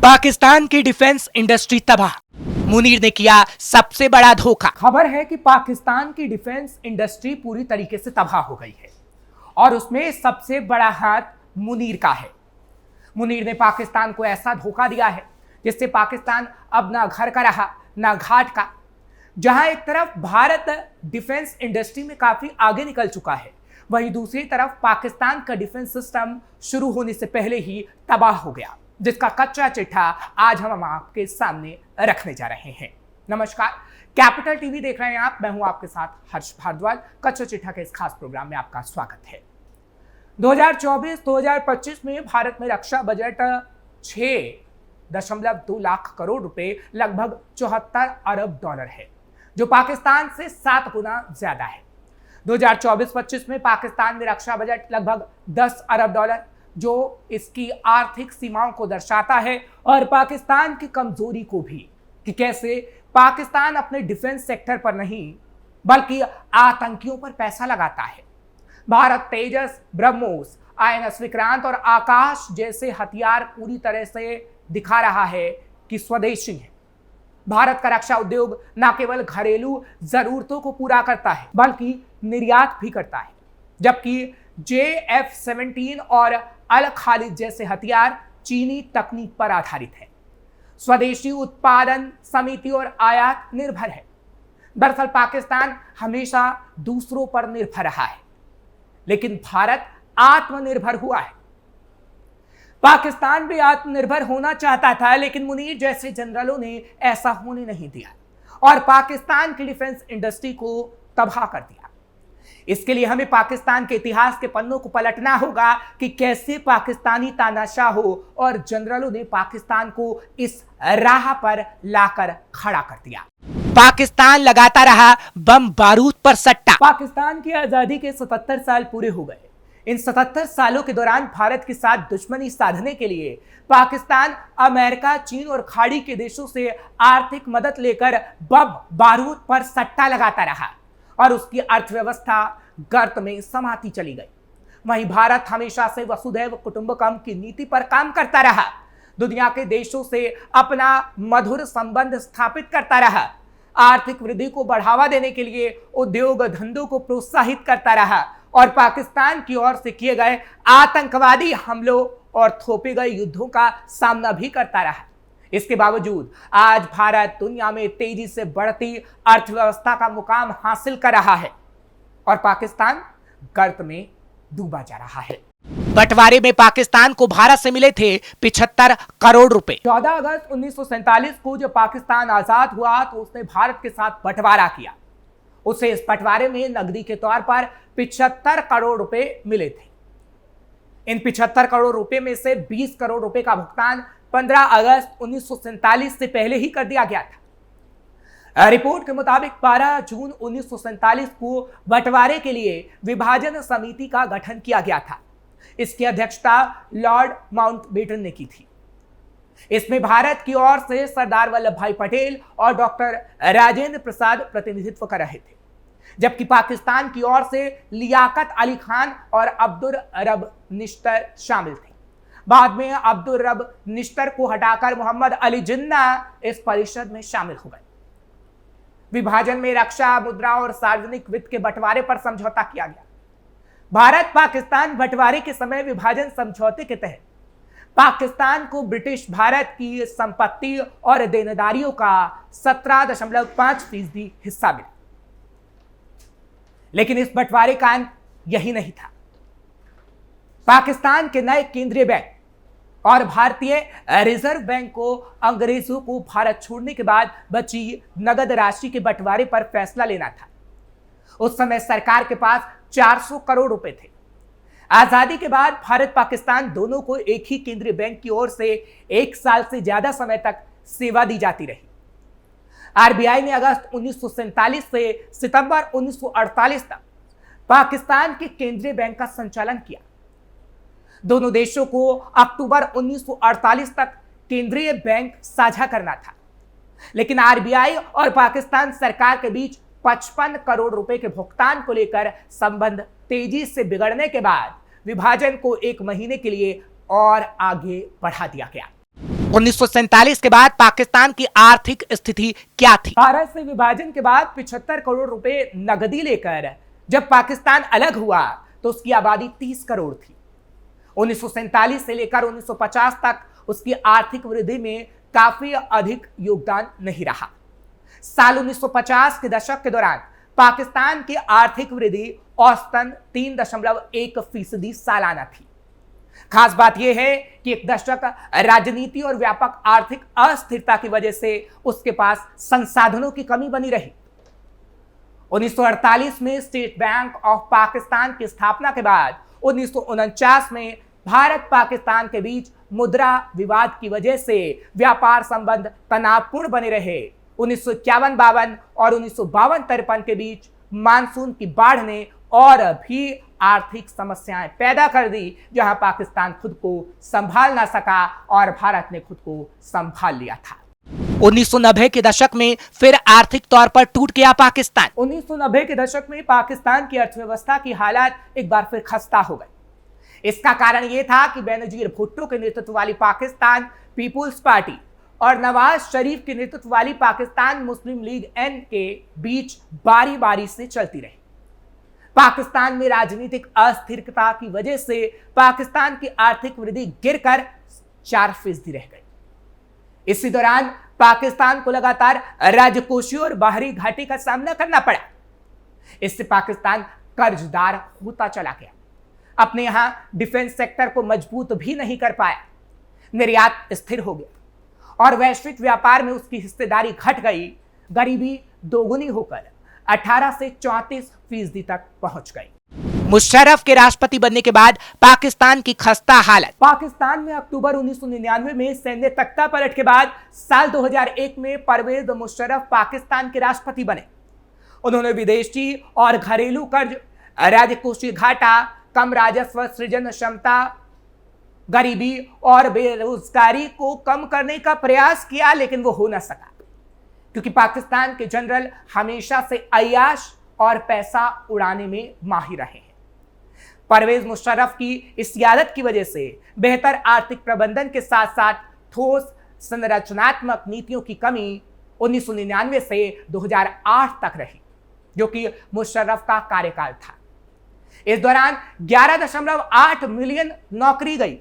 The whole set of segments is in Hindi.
पाकिस्तान की डिफेंस इंडस्ट्री तबाह, मुनीर ने किया सबसे बड़ा धोखा। खबर है कि पाकिस्तान की डिफेंस इंडस्ट्री पूरी तरीके से तबाह हो गई है और उसमें सबसे बड़ा हाथ मुनीर का है। मुनीर ने पाकिस्तान को ऐसा धोखा दिया है जिससे पाकिस्तान अब ना घर का रहा ना घाट का। जहां एक तरफ भारत डिफेंस इंडस्ट्री में काफी आगे निकल चुका है, वहीं दूसरी तरफ पाकिस्तान का डिफेंस सिस्टम शुरू होने से पहले ही तबाह हो गया, जिसका कच्चा चिट्ठा आज हम आपके सामने रखने जा रहे हैं। नमस्कार, कैपिटल टीवी देख रहे हैं आप, मैं हूं आपके साथ हर्ष भारद्वाज। कच्चा चिट्ठा के इस खास प्रोग्राम में आपका स्वागत है। 2024-2025 में भारत में रक्षा बजट 6.2 लाख करोड़ रुपए, लगभग 74 अरब डॉलर है, जो पाकिस्तान से 7 गुना ज्यादा है। 2024-25 में पाकिस्तान में रक्षा बजट लगभग 10 अरब डॉलर, जो इसकी आर्थिक सीमाओं को दर्शाता है और पाकिस्तान की कमजोरी को भी, कि कैसे पाकिस्तान अपने डिफेंस सेक्टर पर नहीं बल्कि आतंकियों पर पैसा लगाता है। भारत तेजस, ब्रह्मोस, आईएनएस विक्रांत और आकाश जैसे हथियार पूरी तरह से दिखा रहा है कि स्वदेशी है। भारत का रक्षा उद्योग न केवल घरेलू जरूरतों को पूरा करता है बल्कि निर्यात भी करता है, जबकि JF-17 और अल खालिद जैसे हथियार चीनी तकनीक पर आधारित है। स्वदेशी उत्पादन समिति और आयात निर्भर है। दरअसल पाकिस्तान हमेशा दूसरों पर निर्भर रहा है, लेकिन भारत आत्मनिर्भर हुआ है। पाकिस्तान भी आत्मनिर्भर होना चाहता था, लेकिन मुनीर जैसे जनरलों ने ऐसा होने नहीं दिया और पाकिस्तान की डिफेंस इंडस्ट्री को तबाह कर दिया। इसके लिए हमें पाकिस्तान के इतिहास के पन्नों को पलटना होगा कि कैसे पाकिस्तानी तानाशाहों और जनरलों ने पाकिस्तान को इस राह पर लाकर खड़ा कर दिया। पाकिस्तान लगाता रहा बम बारूद पर सट्टा। पाकिस्तान की आजादी के 77 साल पूरे हो गए। इन 77 सालों के दौरान भारत के साथ दुश्मनी साधने के लिए पाकिस्तान अमेरिका, चीन और खाड़ी के देशों से आर्थिक मदद लेकर बम बारूद पर सट्टा लगाता रहा और उसकी अर्थव्यवस्था गर्त में समाती चली गई। वहीं भारत हमेशा से वसुधैव कुटुंबकम की नीति पर काम करता रहा, दुनिया के देशों से अपना मधुर संबंध स्थापित करता रहा, आर्थिक वृद्धि को बढ़ावा देने के लिए उद्योग धंधों को प्रोत्साहित करता रहा और पाकिस्तान की ओर से किए गए आतंकवादी हमलों और थोपे गए युद्धों का सामना भी करता रहा। इसके बावजूद आज भारत दुनिया में तेजी से बढ़ती अर्थव्यवस्था का मुकाम हासिल कर रहा है और पाकिस्तान गर्त में डूबा जा रहा है। बंटवारे में पाकिस्तान को भारत से मिले थे 75 करोड़ रुपए। 14 अगस्त 1947 को जब पाकिस्तान आजाद हुआ तो उसने भारत के साथ बंटवारा किया। उसे इस बंटवारे में नकदी के तौर पर 75 करोड़ रुपए मिले थे। इन 75 करोड़ रुपए में से 20 करोड़ रुपए का भुगतान 15 अगस्त 1947 से पहले ही कर दिया गया था। रिपोर्ट के मुताबिक 12 जून 1947 को बंटवारे के लिए विभाजन समिति का गठन किया गया था। इसकी अध्यक्षता लॉर्ड माउंटबेटन ने की थी। इसमें भारत की ओर से सरदार वल्लभ भाई पटेल और डॉक्टर राजेंद्र प्रसाद प्रतिनिधित्व कर रहे थे, जबकि पाकिस्तान की ओर से लियाकत अली खान और अब्दुल रब निश्तर शामिल थे। बाद में अब्दुल रब निश्तर को हटाकर मोहम्मद अली जिन्ना इस परिषद में शामिल हो गए। विभाजन में रक्षा, मुद्रा और सार्वजनिक वित्त के बंटवारे पर समझौता किया गया। भारत पाकिस्तान बंटवारे के समय विभाजन समझौते के तहत पाकिस्तान को ब्रिटिश भारत की संपत्ति और देनदारियों का 17.5% हिस्सा मिला। लेकिन इस बंटवारे का अंत यही नहीं था। पाकिस्तान के नए केंद्रीय बैंक और भारतीय रिजर्व बैंक को अंग्रेजों को भारत छोड़ने के बाद बची नगद राशि के बंटवारे पर फैसला लेना था। उस समय सरकार के पास 400 करोड़ रुपए थे। आजादी के बाद भारत पाकिस्तान दोनों को एक ही केंद्रीय बैंक की ओर से 1 साल से ज्यादा समय तक सेवा दी जाती रही। आरबीआई ने अगस्त 1947 से सितंबर 1948 तक पाकिस्तान के केंद्रीय बैंक का संचालन किया। दोनों देशों को अक्टूबर 1948 तक केंद्रीय बैंक साझा करना था, लेकिन आरबीआई और पाकिस्तान सरकार के बीच 55 करोड़ रुपए के भुगतान को लेकर संबंध तेजी से बिगड़ने के बाद विभाजन को 1 महीने के लिए और आगे बढ़ा दिया गया। 1947 के बाद पाकिस्तान की आर्थिक स्थिति क्या थी? भारत से विभाजन के बाद 75 करोड़ रुपए नगदी लेकर जब पाकिस्तान अलग हुआ तो उसकी आबादी 30 करोड़ थी। 1947 से लेकर 1950 तक उसकी आर्थिक वृद्धि में काफी अधिक योगदान नहीं रहा। साल 1950 के दशक के दौरान पाकिस्तान की आर्थिक वृद्धि औसतन 3.1% सालाना थी। खास बात यह है कि एक दशक राजनीति और व्यापक आर्थिक अस्थिरता की वजह से उसके पास संसाधनों की कमी बनी रही। 1948 में स्टेट बैंक ऑफ पाकिस्तान की स्थापना के बाद 1949 में भारत पाकिस्तान के बीच मुद्रा विवाद की वजह से व्यापार संबंध तनावपूर्ण बने रहे। 1951-52 और 1952-53 के बीच मानसून की बाढ़ ने और भी आर्थिक समस्याएं पैदा कर दी, जहां पाकिस्तान खुद को संभाल ना सका और भारत ने खुद को संभाल लिया था। 1990 के दशक में फिर आर्थिक तौर पर टूट गया पाकिस्तान। 1990 के दशक में पाकिस्तान की अर्थव्यवस्था की हालत एक बार फिर खस्ता हो गई। इसका कारण यह था कि बेनजीर भुट्टो के नेतृत्व वाली पाकिस्तान पीपुल्स पार्टी और नवाज शरीफ के नेतृत्व वाली पाकिस्तान मुस्लिम लीग एन के बीच बारी बारी से चलती रही। पाकिस्तान में राजनीतिक अस्थिरता की वजह से पाकिस्तान की आर्थिक वृद्धि गिरकर 4% रह गई। इसी दौरान पाकिस्तान को लगातार राजकोषीय और बाहरी घाटे का सामना करना पड़ा। इससे पाकिस्तान कर्जदार होता चला गया। अपने यहां डिफेंस सेक्टर को मजबूत भी नहीं कर पाया। निर्यात स्थिर हो गया और वैश्विक व्यापार में उसकी हिस्सेदारी घट गई। गरीबी दोगुनी होकर 18 से 34% तक पहुंच गई। मुशर्रफ के राष्ट्रपति बनने के बाद पाकिस्तान की खस्ता हालत। पाकिस्तान में अक्टूबर 1999 में सैन्य तख्ता पलट के बाद साल 2001 में परवेज मुशर्रफ पाकिस्तान के राष्ट्रपति बने। उन्होंने विदेशी और घरेलू कर्ज, राजकोषीय घाटा, कम राजस्व सृजन क्षमता, गरीबी और बेरोजगारी को कम करने का प्रयास किया, लेकिन वो हो न सका क्योंकि पाकिस्तान के जनरल हमेशा से अय्याश और पैसा उड़ाने में माहिर रहे हैं। परवेज मुशर्रफ की इस आदत की वजह से बेहतर आर्थिक प्रबंधन के साथ साथ ठोस संरचनात्मक नीतियों की कमी 1999 से 2008 तक रही, जो कि मुशर्रफ का कार्यकाल था। इस दौरान 11.8 मिलियन नौकरी गई,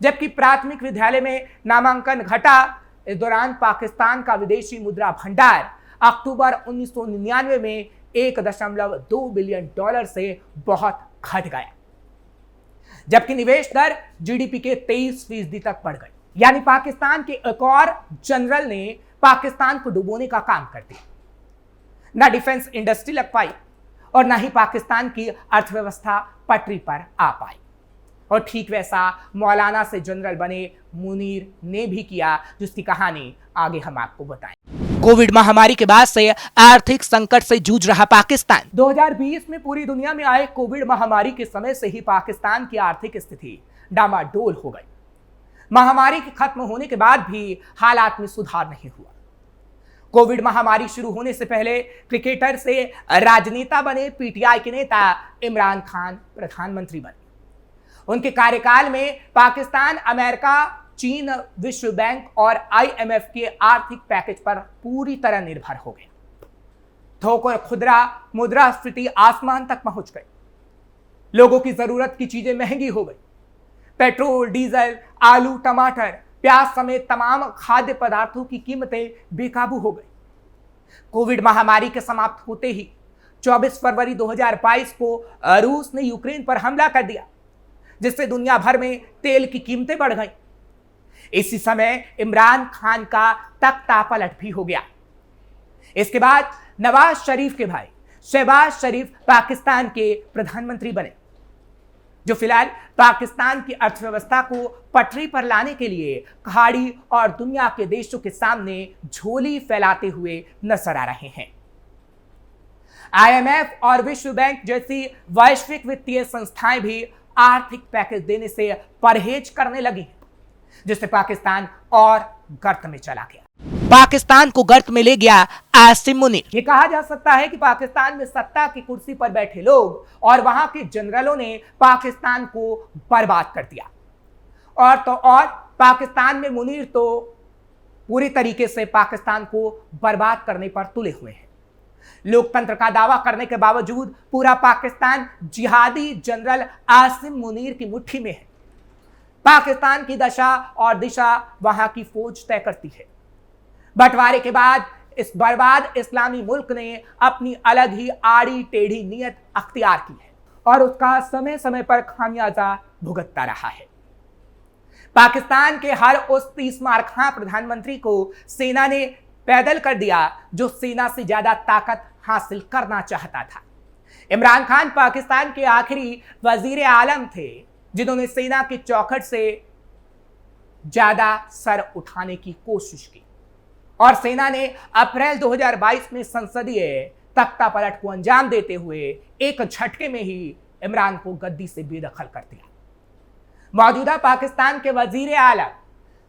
जबकि प्राथमिक विद्यालय में नामांकन घटा। इस दौरान पाकिस्तान का विदेशी मुद्रा भंडार अक्टूबर 1999 में $1.2 बिलियन से बहुत घट गया, जबकि निवेश दर जीडीपी के 23% तक बढ़ गई। यानी पाकिस्तान के एक और जनरल ने पाकिस्तान को डुबोने का काम कर दिया। ना डिफेंस इंडस्ट्री लग पाई और ना ही पाकिस्तान की अर्थव्यवस्था पटरी पर आ पाई। और ठीक वैसा मौलाना से जनरल बने मुनीर ने भी किया, जिसकी कहानी आगे हम आपको बताएं। कोविड महामारी के बाद से आर्थिक संकट से जूझ रहा पाकिस्तान। 2020 में पूरी दुनिया में आए कोविड महामारी के समय से ही पाकिस्तान की आर्थिक स्थिति डामाडोल हो गई। महामारी के खत्म होने के बाद भी हालात में सुधार नहीं हुआ। कोविड महामारी शुरू होने से पहले क्रिकेटर से राजनेता बने पीटीआई के नेता इमरान खान प्रधानमंत्री बने। उनके कार्यकाल में पाकिस्तान अमेरिका, चीन, विश्व बैंक और आईएमएफ के आर्थिक पैकेज पर पूरी तरह निर्भर हो गया। थोक और खुदरा मुद्रास्फीति आसमान तक पहुंच गई। लोगों की जरूरत की चीजें महंगी हो गई। पेट्रोल, डीजल, आलू, टमाटर, प्याज समेत तमाम खाद्य पदार्थों की कीमतें बेकाबू हो गई। कोविड महामारी के समाप्त होते ही 24 फरवरी 2022 को रूस ने यूक्रेन पर हमला कर दिया, जिससे दुनिया भर में तेल की कीमतें बढ़ गईं। इसी समय इमरान खान का तख्ता पलट भी हो गया। इसके बाद नवाज शरीफ के भाई शहबाज शरीफ पाकिस्तान के प्रधानमंत्री बने, जो फिलहाल पाकिस्तान की अर्थव्यवस्था को पटरी पर लाने के लिए खाड़ी और दुनिया के देशों के सामने झोली फैलाते हुए नजर आ रहे हैं। आईएमएफ और विश्व बैंक जैसी वैश्विक वित्तीय संस्थाएं भी आर्थिक पैकेज देने से परहेज करने लगी, जिससे पाकिस्तान और गर्त में चला गया। पाकिस्तान को गर्त में ले गया आसिम मुनीर। ये कहा जा सकता है कि पाकिस्तान में सत्ता की कुर्सी पर बैठे लोग और वहां के जनरलों ने पाकिस्तान को बर्बाद कर दिया। और तो और पाकिस्तान में मुनीर तो पूरी तरीके से पाकिस्तान को बर्बाद करने पर तुले हुए हैं। लोकतंत्र का दावा करने के बावजूद पूरा पाकिस्तान जिहादी जनरल आसिम मुनीर की मुट्ठी में है। पाकिस्तान की दशा और दिशा वहां की फौज तय करती है। बंटवारे के बाद इस बर्बाद इस्लामी मुल्क ने अपनी अलग ही आड़ी टेढ़ी नीयत अख्तियार की है और उसका समय समय पर खामियाजा भुगतता रहा है। पाकिस्तान के हर उस 30 मार खां प्रधानमंत्री को सेना ने पैदल कर दिया जो सेना से ज्यादा ताकत हासिल करना चाहता था। इमरान खान पाकिस्तान के आखिरी वजीर आलम थे जिन्होंने सेना की चौखट से ज्यादा सर उठाने की कोशिश की और सेना ने अप्रैल 2022 में संसदीय तख्ता पलट को अंजाम देते हुए एक झटके में ही इमरान को गद्दी से बेदखल कर दिया। मौजूदा पाकिस्तान के वजीर आलम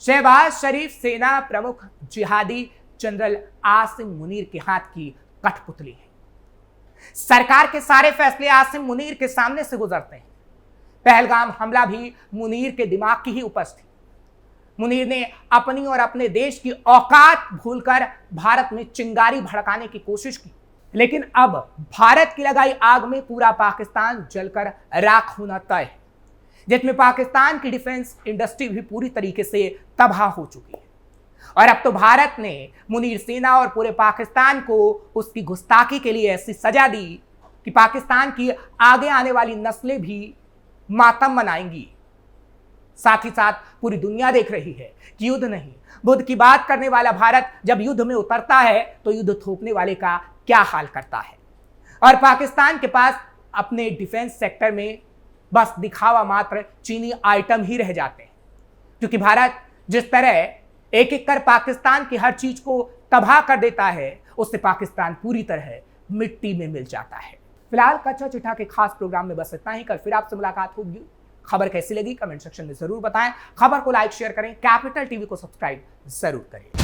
शहबाज शरीफ सेना प्रमुख जिहादी जनरल आसिम मुनीर के हाथ की कठपुतली है। सरकार के सारे फैसले आसिम मुनीर के सामने से गुजरते हैं। पहलगाम हमला भी मुनीर के दिमाग की ही उपज थी। मुनीर ने अपनी और अपने देश की औकात भूलकर भारत में चिंगारी भड़काने की कोशिश की, लेकिन अब भारत की लगाई आग में पूरा पाकिस्तान जलकर राख होना तय है, जिसमें पाकिस्तान की डिफेंस इंडस्ट्री भी पूरी तरीके से तबाह हो चुकी है। और अब तो भारत ने मुनीर सेना और पूरे पाकिस्तान को उसकी गुस्ताखी के लिए ऐसी सजा दी कि पाकिस्तान की आगे आने वाली नस्लें भी मातम मनाएंगी। साथ ही साथ पूरी दुनिया देख रही है कि युद्ध नहीं, बुद्ध की बात करने वाला भारत जब युद्ध में उतरता है तो युद्ध थोपने वाले का क्या हाल करता है। और पाकिस्तान के पास अपने डिफेंस सेक्टर में बस दिखावा मात्र चीनी आइटम ही रह जाते हैं, क्योंकि भारत जिस तरह एक एक कर पाकिस्तान की हर चीज को तबाह कर देता है, उससे पाकिस्तान पूरी तरह मिट्टी में मिल जाता है। फिलहाल कच्चा चिट्ठा के खास प्रोग्राम में बस इतना ही। कल फिर आपसे मुलाकात होगी। खबर कैसी लगी कमेंट सेक्शन में जरूर बताएं। खबर को लाइक शेयर करें। कैपिटल टीवी को सब्सक्राइब जरूर करें।